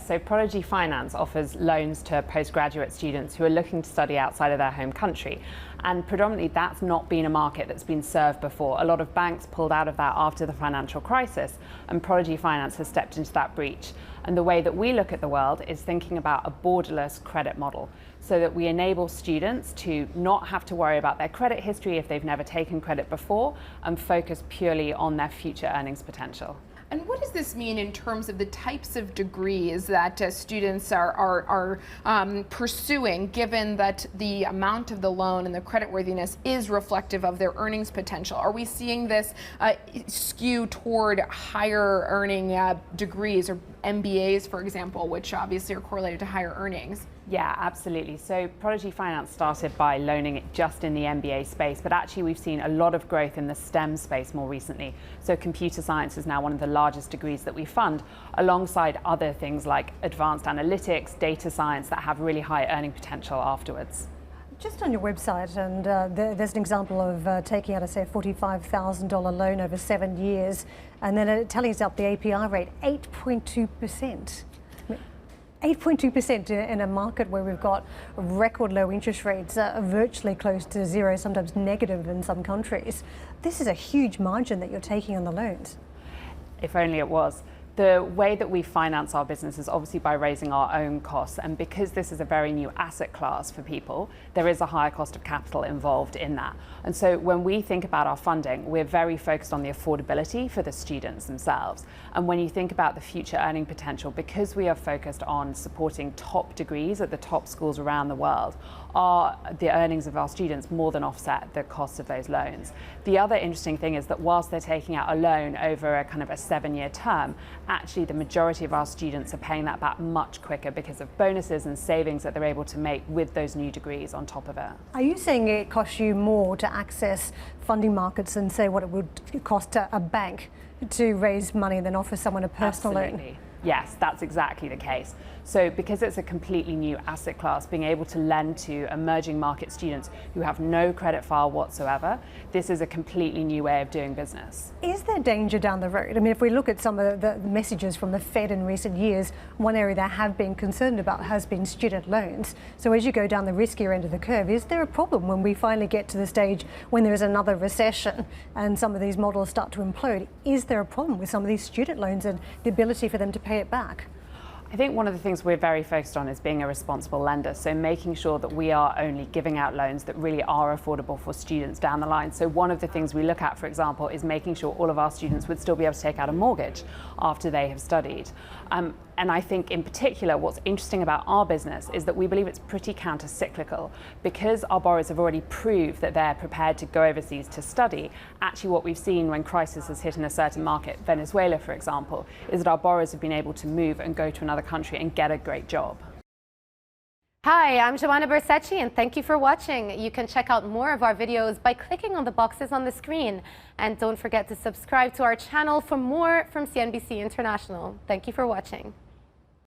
Yes, so Prodigy Finance offers loans to postgraduate students who are looking to study outside of their home country. And predominantly that's not been a market that's been served before. A lot of banks pulled out of that after the financial crisis, and Prodigy Finance has stepped into that breach. And the way that we look at the world is thinking about a borderless credit model, so that we enable students to not have to worry about their credit history if they've never taken credit before, and focus purely on their future earnings potential. And what does this mean in terms of the types of degrees that students are pursuing, given that the amount of the loan and the creditworthiness is reflective of their earnings potential? Are we seeing this skew toward higher earning degrees, or MBAs, for example, which obviously are correlated to higher earnings? Yeah, absolutely. So Prodigy Finance started by loaning it just in the MBA space, but actually we've seen a lot of growth in the STEM space more recently. So computer science is now one of the largest degrees that we fund, alongside other things like advanced analytics, data science, that have really high earning potential afterwards. Just on your website, and there's an example of taking out a, say, a $45,000 loan over 7 years, and then it tells us up the APR rate, 8.2%. 8.2% in a market where we've got record low interest rates, virtually close to zero, sometimes negative in some countries. This is a huge margin that you're taking on the loans. If only it was. The way that we finance our business is obviously by raising our own costs, and because this is a very new asset class for people, there is a higher cost of capital involved in that. And so when we think about our funding, we're very focused on the affordability for the students themselves. And when you think about the future earning potential, because we are focused on supporting top degrees at the top schools around the world, the earnings of our students more than offset the cost of those loans. The other interesting thing is that whilst they're taking out a loan over a kind of a 7-year term, actually the majority of our students are paying that back much quicker because of bonuses and savings that they're able to make with those new degrees on top of it. Are you saying it costs you more to access funding markets than, say, what it would cost a bank to raise money than offer someone a personal loan? Yes, that's exactly the case. So because it's a completely new asset class, being able to lend to emerging market students who have no credit file whatsoever, this is a completely new way of doing business. Is there danger down the road? I mean, if we look at some of the messages from the Fed in recent years, one area they have been concerned about has been student loans. So as you go down the riskier end of the curve, is there a problem when we finally get to the stage when there is another recession and some of these models start to implode? Is there a problem with some of these student loans and the ability for them to pay it back? I think one of the things we're very focused on is being a responsible lender, so making sure that we are only giving out loans that really are affordable for students down the line. So one of the things we look at, for example, is making sure all of our students would still be able to take out a mortgage after they have studied. And I think in particular what's interesting about our business is that we believe it's pretty counter-cyclical. Because our borrowers have already proved that they're prepared to go overseas to study, actually what we've seen when crisis has hit in a certain market, Venezuela for example, is that our borrowers have been able to move and go to another country and get a great job. Hi, I'm Joanna Bersecci, and thank you for watching. You can check out more of our videos by clicking on the boxes on the screen. And don't forget to subscribe to our channel for more from CNBC International. Thank you for watching.